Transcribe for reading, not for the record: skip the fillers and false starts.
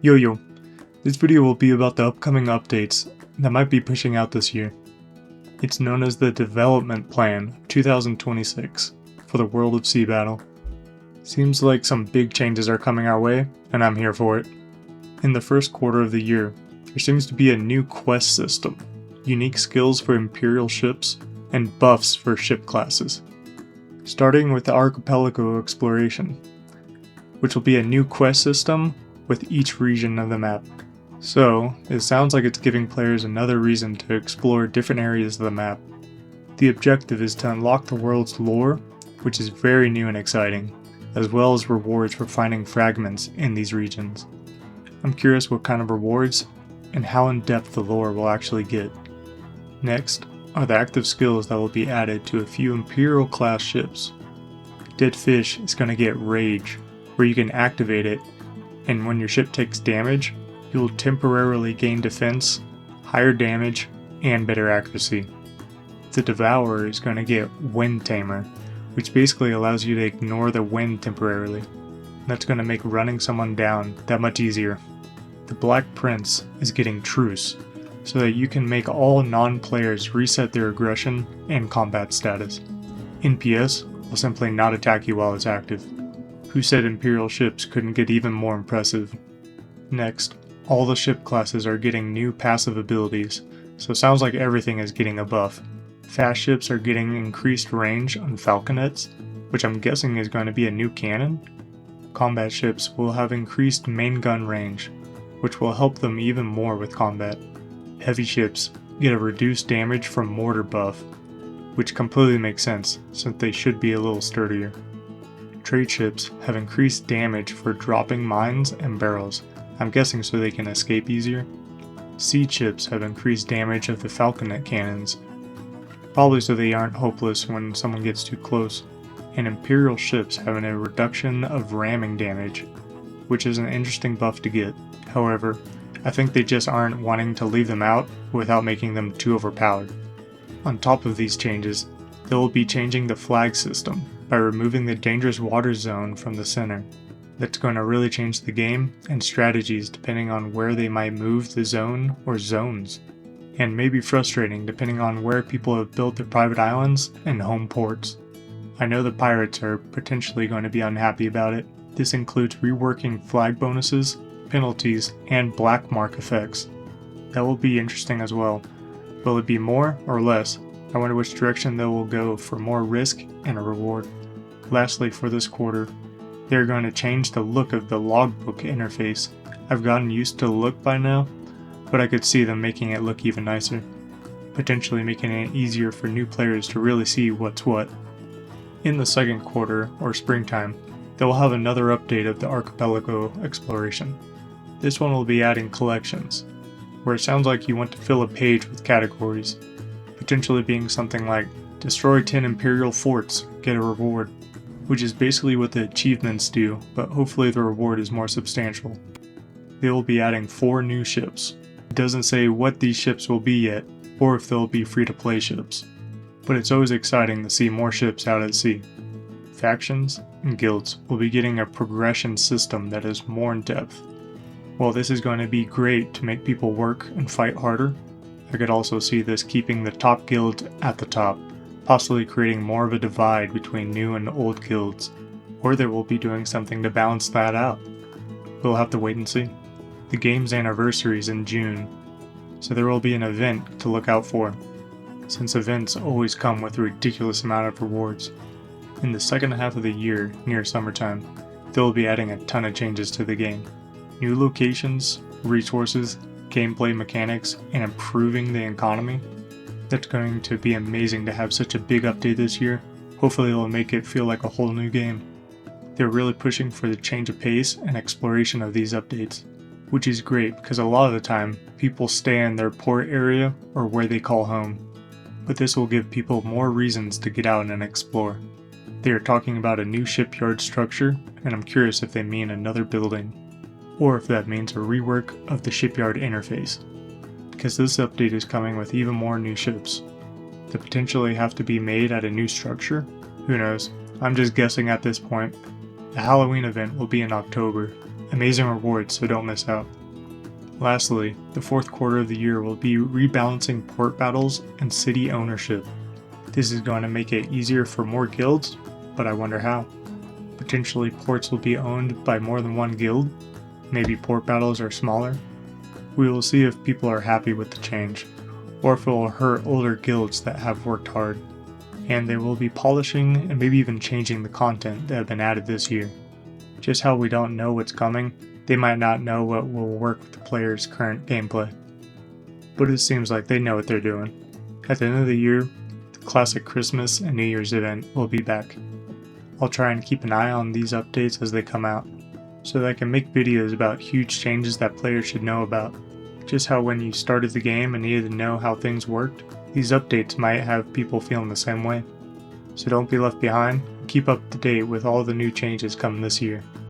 Yo, this video will be about the upcoming updates that might be pushing out this year. It's known as the Development Plan 2026 for the World of Sea Battle. Seems like some big changes are coming our way, and I'm here for it. In the first quarter of the year, there seems to be a new quest system, unique skills for Imperial ships, and buffs for ship classes. Starting with the Archipelago Exploration, which will be a new quest system with each region of the map. So, it sounds like it's giving players another reason to explore different areas of the map. The objective is to unlock the world's lore, which is very new and exciting, as well as rewards for finding fragments in these regions. I'm curious what kind of rewards and how in-depth the lore will actually get. Next are the active skills that will be added to a few Imperial class ships. Dead Fish is going to get Rage, where you can activate it, and when your ship takes damage, you will temporarily gain defense, higher damage, and better accuracy. The Devourer is going to get Wind Tamer, which basically allows you to ignore the wind temporarily. That's going to make running someone down that much easier. The Black Prince is getting Truce, so that you can make all non-players reset their aggression and combat status. NPS will simply not attack you while it's active. Who said Imperial ships couldn't get even more impressive? Next, all the ship classes are getting new passive abilities, so it sounds like everything is getting a buff. Fast ships are getting increased range on falconets, which I'm guessing is going to be a new cannon. Combat ships will have increased main gun range, which will help them even more with combat. Heavy ships get a reduced damage from mortar buff, which completely makes sense since they should be a little sturdier. Trade ships have increased damage for dropping mines and barrels, I'm guessing so they can escape easier. Siege ships have increased damage of the falconet cannons, probably so they aren't hopeless when someone gets too close. And Imperial ships having a reduction of ramming damage, which is an interesting buff to get. However, I think they just aren't wanting to leave them out without making them too overpowered. On top of these changes, they will be changing the flag system by removing the dangerous water zone from the center. That's going to really change the game and strategies depending on where they might move the zone or zones, and may be frustrating depending on where people have built their private islands and home ports. I know the pirates are potentially going to be unhappy about it. This includes reworking flag bonuses, penalties, and black mark effects. That will be interesting as well. Will it be more or less? I wonder which direction they will go for more risk and a reward. Lastly, for this quarter, they are going to change the look of the logbook interface. I've gotten used to the look by now, but I could see them making it look even nicer, potentially making it easier for new players to really see what's what. In the second quarter, or springtime, they will have another update of the Archipelago Exploration. This one will be adding collections, where it sounds like you want to fill a page with categories, potentially being something like destroy 10 Imperial forts, get a reward, which is basically what the achievements do, but hopefully the reward is more substantial. They will be adding 4 new ships. It doesn't say what these ships will be yet, or if they'll be free-to-play ships, but it's always exciting to see more ships out at sea. Factions and guilds will be getting a progression system that is more in depth. While this is going to be great to make people work and fight harder, I could also see this keeping the top guilds at the top, possibly creating more of a divide between new and old guilds, or they will be doing something to balance that out. We'll have to wait and see. The game's anniversary is in June, so there will be an event to look out for, since events always come with a ridiculous amount of rewards. In the second half of the year, near summertime, they will be adding a ton of changes to the game. New locations, resources, gameplay mechanics, and improving the economy. That's going to be amazing to have such a big update this year. Hopefully it will make it feel like a whole new game. They're really pushing for the change of pace and exploration of these updates, which is great because a lot of the time, people stay in their port area or where they call home. But this will give people more reasons to get out and explore. They are talking about a new shipyard structure, and I'm curious if they mean another building, or if that means a rework of the shipyard interface, because this update is coming with even more new ships that potentially have to be made at a new structure. Who knows? I'm just guessing at this point. The Halloween event will be in October, amazing rewards, so don't miss out. Lastly, the fourth quarter of the year will be rebalancing port battles and city ownership. This is going to make it easier for more guilds, but I wonder how. Potentially ports will be owned by more than one guild, maybe port battles are smaller. We will see if people are happy with the change, or if it will hurt older guilds that have worked hard. And they will be polishing and maybe even changing the content that have been added this year. Just how we don't know what's coming, they might not know what will work with the player's current gameplay. But it seems like they know what they're doing. At the end of the year, the classic Christmas and New Year's event will be back. I'll try and keep an eye on these updates as they come out, so that I can make videos about huge changes that players should know about. Just how when you started the game and needed to know how things worked, these updates might have people feeling the same way. So don't be left behind, keep up to date with all the new changes coming this year.